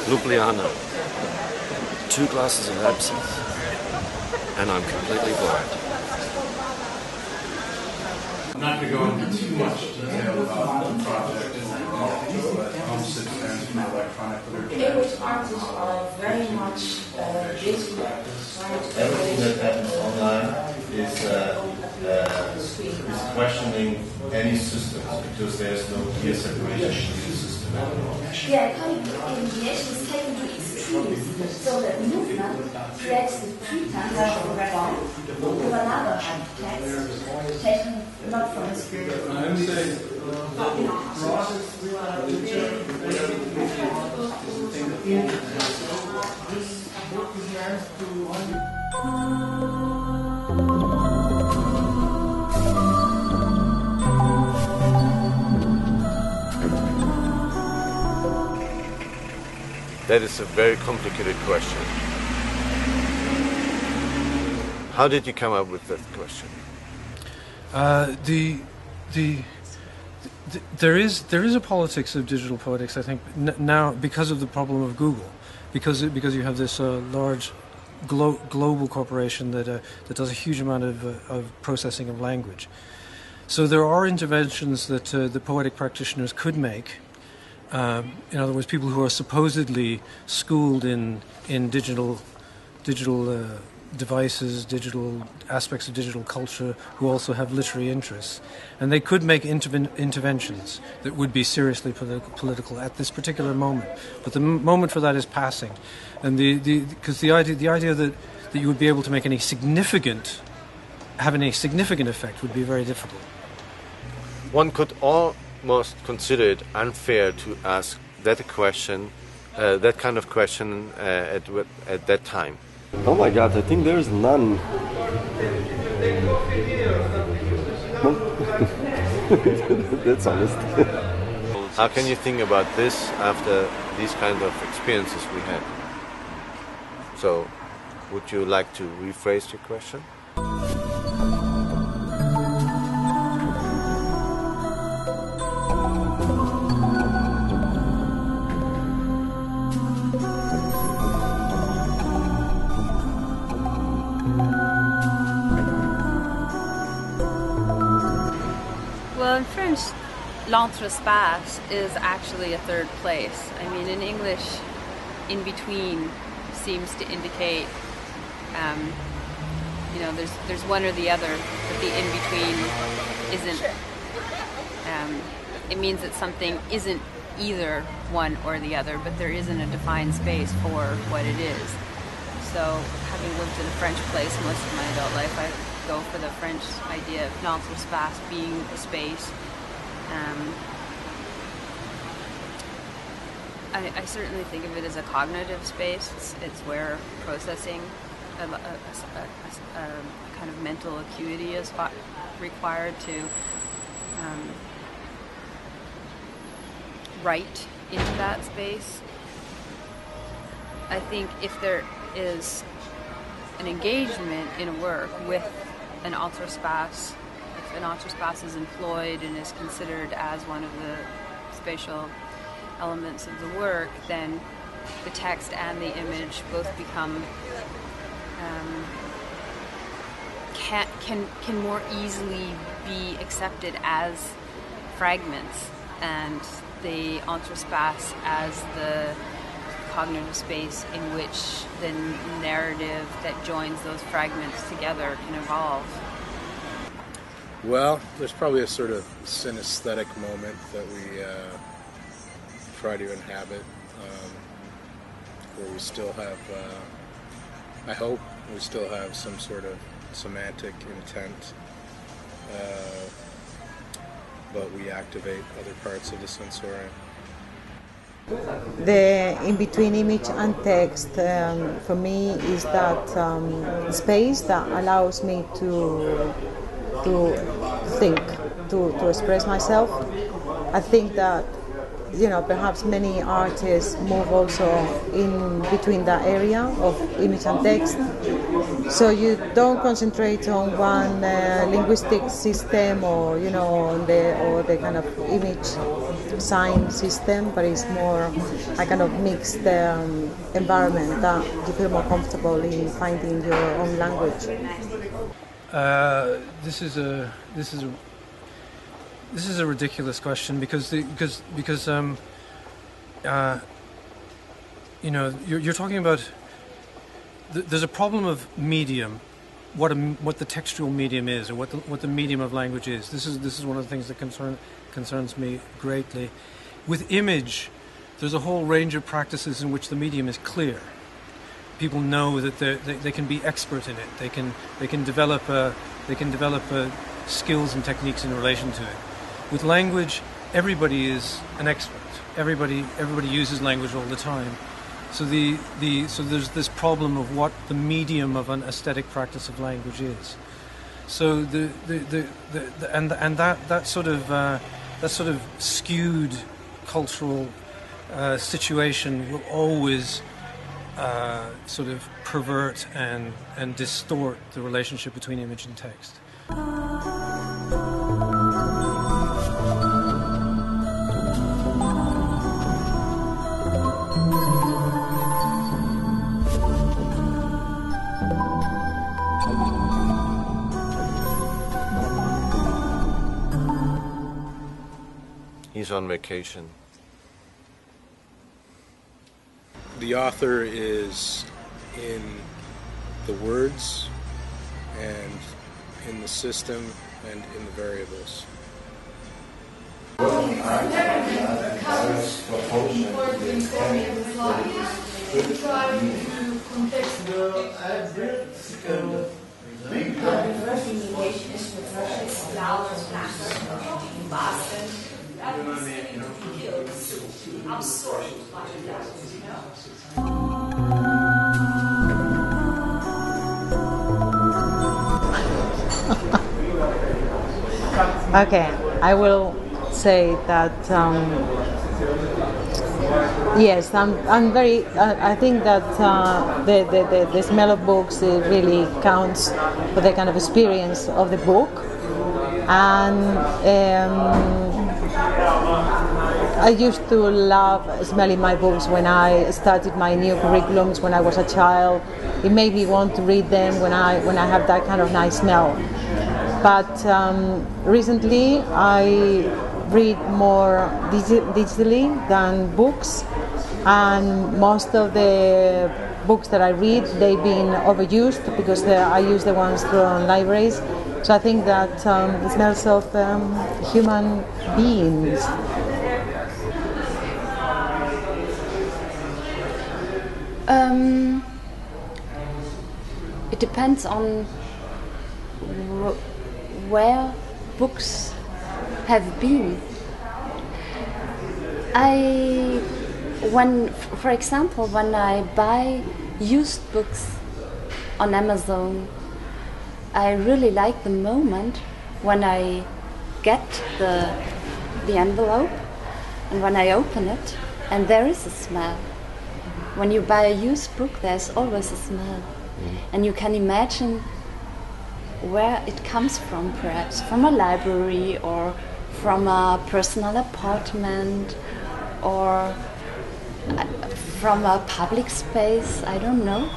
Ljubljana. 2 glasses of absinthe, and I'm completely blind. I'm not going to go into too much detail about the project, but ELMCIP stands for electronic literature. English artists are very much busy trying to everything that happens online is questioning any systems because there's no clear separation between the system and the knowledge. Yeah, mediation is taken to extremes, so that movement creates the pretense of reform with another text taken not from the spirit. That is a very complicated question. How did you come up with that question? There is a politics of digital poetics, I think, now because of the problem of Google, because you have this large global corporation that does a huge amount of processing of language. So there are interventions that the poetic practitioners could make. In other words, people who are supposedly schooled in digital devices, digital aspects of digital culture, who also have literary interests, and they could make interventions that would be seriously political at this particular moment. But the moment for that is passing, and because the idea that you would be able to make any significant effect would be very difficult. One could almost consider it unfair to ask that kind of question at that time. Oh my God, I think there's none. That's honest. How can you think about this after these kind of experiences we had? So, would you like to rephrase your question? Well, in French, l'entrespace is actually a third place. I mean, in English, in between seems to indicate, there's one or the other, but the in between isn't. It means that something isn't either one or the other, but there isn't a defined space for what it is. So, having lived in a French place most of my adult life, I go for the French idea of l'entrespace being a space. I certainly think of it as a cognitive space. It's where processing, a kind of mental acuity is required to write into that space. I think if there is an engagement in a work with an entrespace, if an entrespace is employed and is considered as one of the spatial elements of the work, then the text and the image both become can more easily be accepted as fragments, and the entrespace as the cognitive space in which the narrative that joins those fragments together can evolve. Well, there's probably a sort of synesthetic moment that try to inhabit, where we still have, I hope we still have some sort of semantic intent, but we activate other parts of the sensorium. The in-between image and text for me is that space that allows me to think, to express myself. I think that, you know, perhaps many artists move also in between that area of image and text. So you don't concentrate on one linguistic system or, you know, on the kind of image sign system, but it's more a kind of mixed environment that you feel more comfortable in finding your own language. This is a ridiculous question because you know, you're talking about there's a problem of medium, what the textual medium is, or what the medium of language is. This is one of the things that concerns me greatly. With image, there's a whole range of practices in which the medium is clear. People know that they can be expert in it. They can develop skills and techniques in relation to it. With language, everybody is an expert. Everybody uses language all the time. So so there's this problem of what the medium of an aesthetic practice of language is. So that sort of skewed cultural situation will always sort of pervert and distort the relationship between image and text. He's on vacation. The author is in the words and in the system and in the variables. Okay, I will say that yes, I'm very. I think that the smell of books really counts for the kind of experience of the book, and I used to love smelling my books when I started my new curriculums when I was a child. It made me want to read them when I have that kind of nice smell. But recently I read more digitally than books, and most of the books that I read, they've been overused because I use the ones from libraries. So I think that it smells of human beings. It depends on where books have been. For example, when I buy used books on Amazon, I really like the moment when I get the envelope and when I open it and there is a smell. When you buy a used book, there's always a smell. And you can imagine where it comes from, perhaps from a library or from a personal apartment or from a public space, I don't know.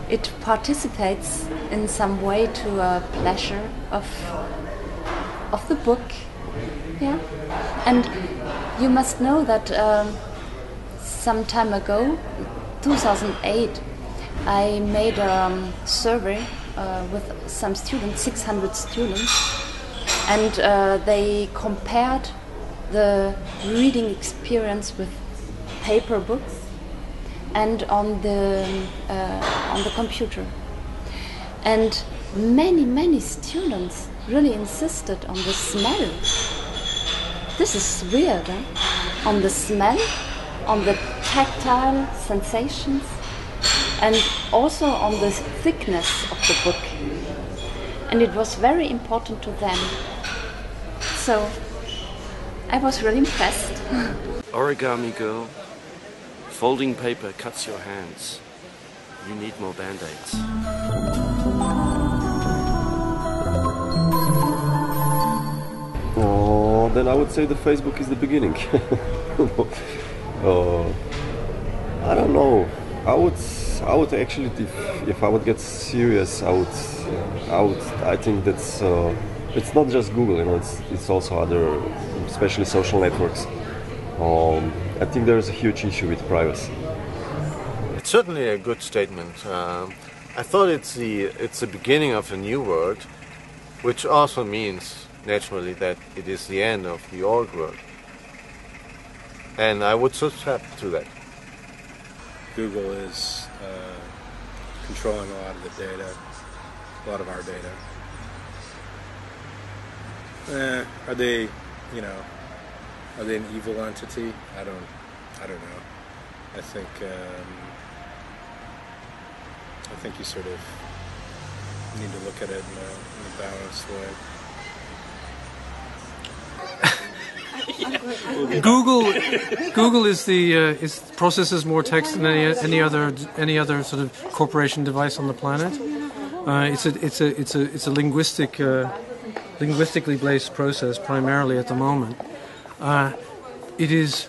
It participates in some way to a pleasure of the book. Yeah. And you must know that some time ago, 2008, I made a survey with some students, 600 students, and they compared the reading experience with paper books and on the computer. And many students really insisted on the smell. This is weird, eh? On the smell, on the tactile sensations, and also on the thickness of the book. And it was very important to them. So I was really impressed. Origami girl, folding paper cuts your hands. You need more band-aids. Then I would say the Facebook is the beginning. I don't know. I would actually, if I would get serious, I think that's it's not just Google, you know. It's also other, especially social networks. I think there is a huge issue with privacy. It's certainly a good statement. I thought it's the beginning of a new world, which also means naturally that it is the end of the old world. And I would subscribe to that. Google is controlling a lot of the data, a lot of our data. Are they an evil entity? I don't know. I think you sort of need to look at it in a balanced way. Google is processes more text than any other sort of corporation device on the planet. It's a linguistically based process primarily at the moment. It is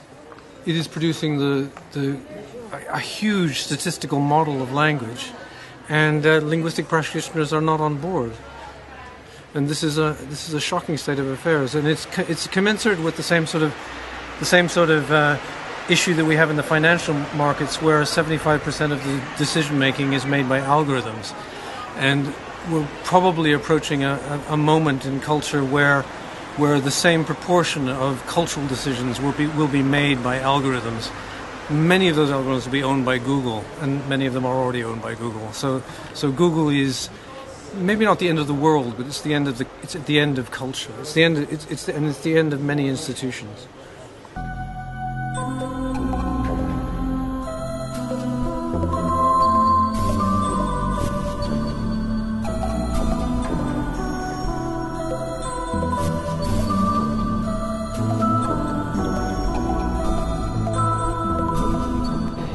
producing a huge statistical model of language, and linguistic practitioners are not on board. And this is a shocking state of affairs, and it's commensurate with the same sort of issue that we have in the financial markets, where 75% of the decision making is made by algorithms, and we're probably approaching a moment in culture where the same proportion of cultural decisions will be made by algorithms. Many of those algorithms will be owned by Google, and many of them are already owned by Google. So Google is maybe not the end of the world, but it's the end of it's at the end of culture. It's the end of many institutions.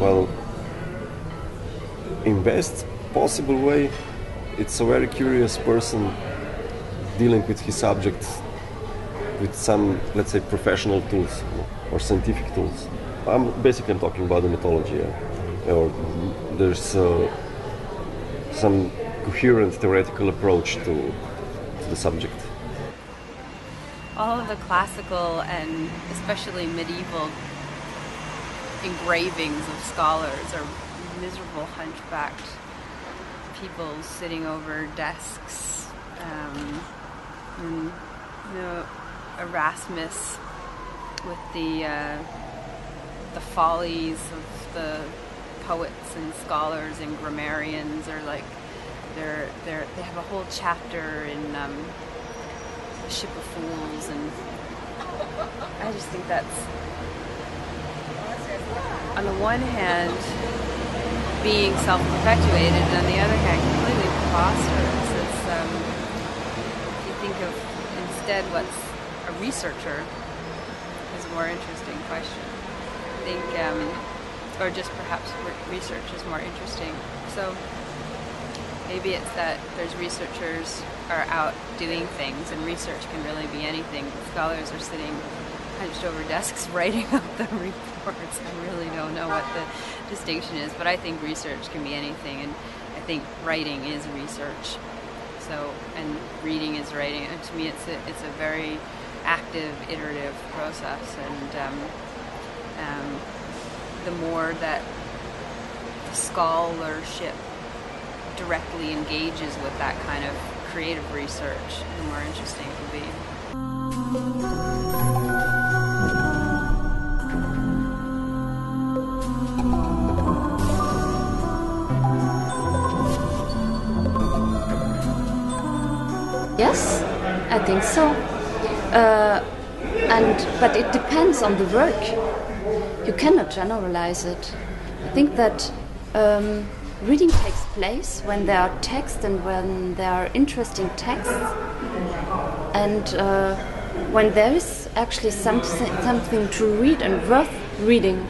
Well, in best possible way, it's a very curious person dealing with his subject with some, let's say, professional tools or scientific tools. I'm talking about the mythology, or there's some coherent theoretical approach to the subject. All of the classical and especially medieval engravings of scholars are miserable hunchbacked people sitting over desks. Erasmus with the follies of the poets and scholars and grammarians, or like they have a whole chapter in The Ship of Fools, and I just think that's, on the one hand, being self-perpetuated, and on the other hand, completely preposterous. If you think of instead what's a researcher is a more interesting question. I think, or just perhaps research is more interesting. So maybe it's that there's researchers are out doing things, and research can really be anything. Scholars are sitting hunched over desks writing up the reports. I really don't know what the distinction is, but I think research can be anything, and I think writing is research. So, and reading is writing. And to me, it's a very active, iterative process, and the more that scholarship directly engages with that kind of creative research, the more interesting it will be. Yes, I think so. But it depends on the work. You cannot generalize it. I think that reading takes place when there are texts and when there are interesting texts, and when there is actually something to read and worth reading.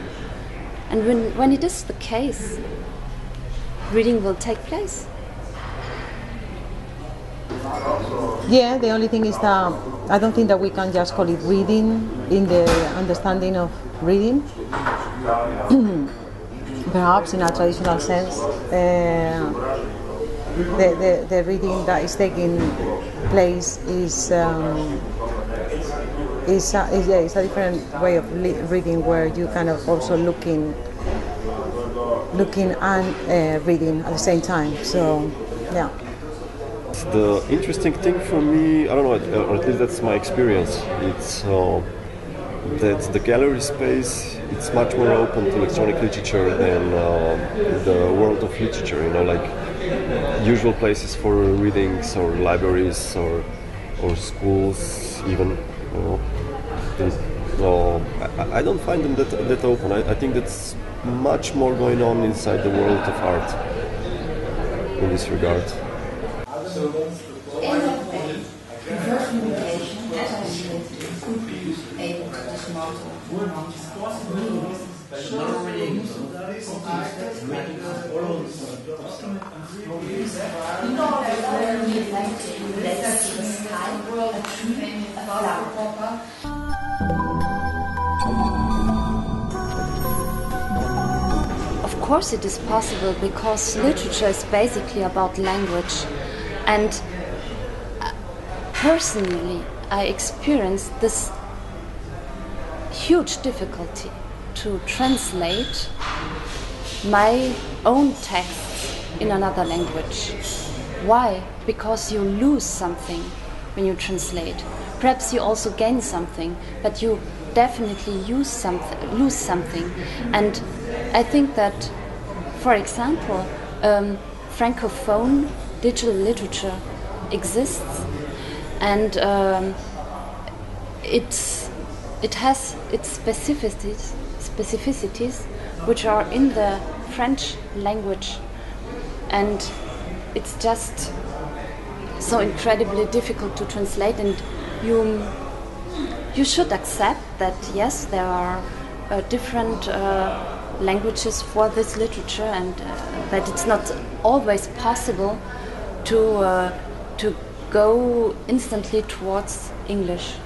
And when it is the case, reading will take place. Yeah, the only thing is that I don't think that we can just call it reading in the understanding of reading. Perhaps in a traditional sense, the reading that is taking place is a different way of reading, where you kind of also looking and reading at the same time. So, yeah. The interesting thing for me, I don't know, or at least that's my experience, it's that the gallery space, it's much more open to electronic literature than the world of literature, you know, like usual places for readings or libraries or schools even, you know. I don't find them that open. I think that's much more going on inside the world of art in this regard. In that way, reverse communication, as I said, could be able to dismantle meanings. Of course it is possible, because literature is basically about language. And personally, I experienced this huge difficulty to translate my own texts in another language. Why? Because you lose something when you translate. Perhaps you also gain something, but you definitely lose something. And I think that, for example, Francophone digital literature exists, and it has its specificities which are in the French language, and it's just so incredibly difficult to translate. And you should accept that yes, there are different languages for this literature, and that it's not always possible to go instantly towards English.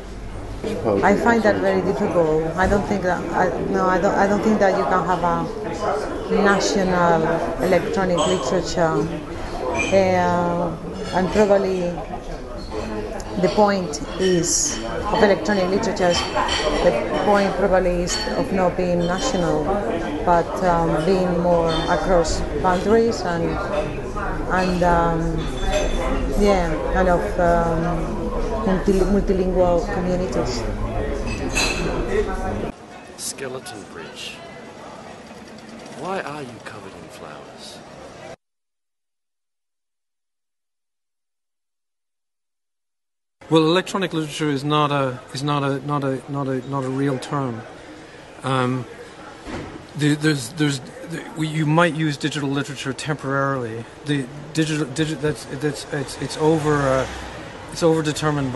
I find that very difficult. I don't think that I don't think that you can have a national electronic literature, and probably the point is of electronic literature. The point probably is of not being national, but being more across boundaries and kind of multilingual communities. Skeleton Bridge. Why are you covered in flowers? Well, electronic literature is not a real term. You might use digital literature temporarily. The it's overdetermined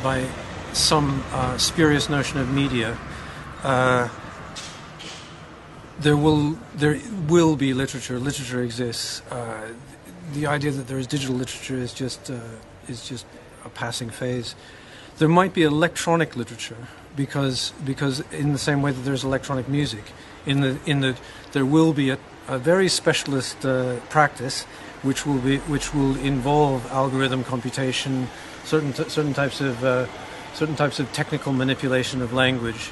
by some spurious notion of media. There will be literature. Literature exists. The idea that there is digital literature is just a passing phase. There might be electronic literature because in the same way that there's electronic music, there will be a very specialist practice which will involve algorithm computation, certain types of technical manipulation of language.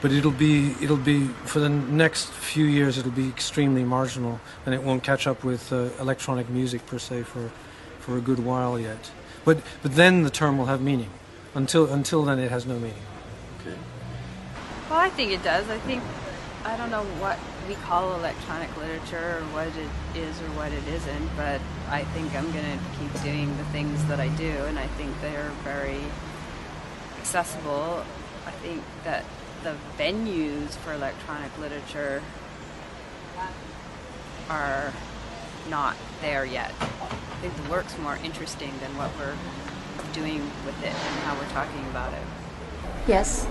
But it'll be for the next few years it'll be extremely marginal, and it won't catch up with electronic music per se for a good while yet. But then the term will have meaning. Until then, it has no meaning. Okay. Well, I think it does. I don't know we call electronic literature what it is or what it isn't, but I think I'm going to keep doing the things that I do, and I think they're very accessible. I think that the venues for electronic literature are not there yet. I think the work's more interesting than what we're doing with it and how we're talking about it. Yes,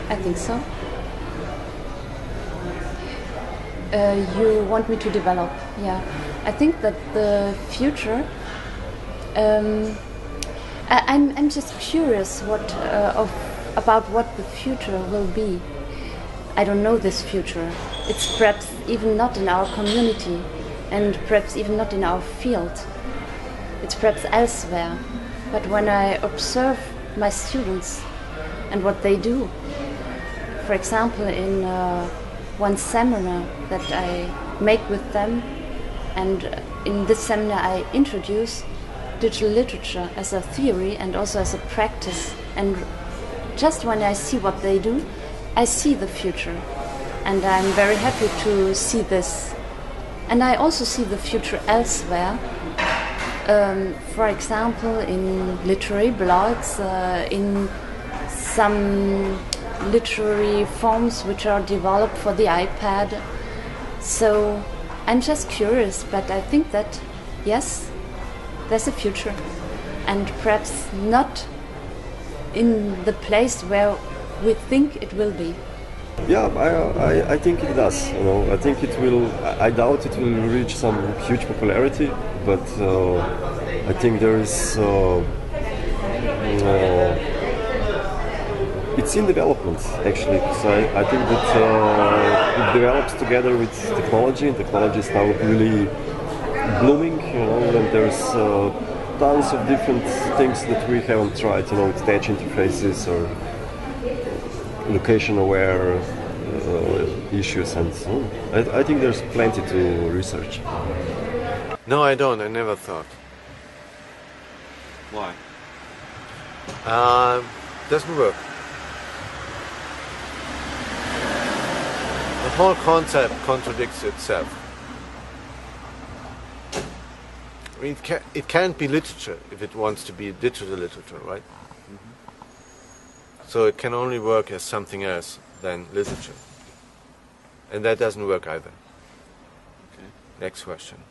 I think so. You want me to develop, yeah. I think that the future, I'm just curious about what the future will be. I don't know this future. It's perhaps even not in our community, and perhaps even not in our field. It's perhaps elsewhere. But when I observe my students and what they do, for example, in one seminar that I make with them, and in this seminar I introduce digital literature as a theory and also as a practice, and just when I see what they do, I see the future, and I'm very happy to see this. And I also see the future elsewhere, for example in literary blogs, in some literary forms which are developed for the iPad. So I'm just curious, but I think that yes, there's a future, and perhaps not in the place where we think it will be. Yeah, I think it does. You know, I think it will. I doubt it will reach some huge popularity, but I think there is. It's in development, actually. So I think that it develops together with technology, and technology is now really blooming. You know, and there's tons of different things that we haven't tried. You know, with touch interfaces or location-aware issues, and so I think there's plenty to research. No, I don't. I never thought. Why? Doesn't work. The whole concept contradicts itself. I mean, it can't be literature if it wants to be digital literature, right? Mm-hmm. So it can only work as something else than literature. And that doesn't work either. Okay. Next question.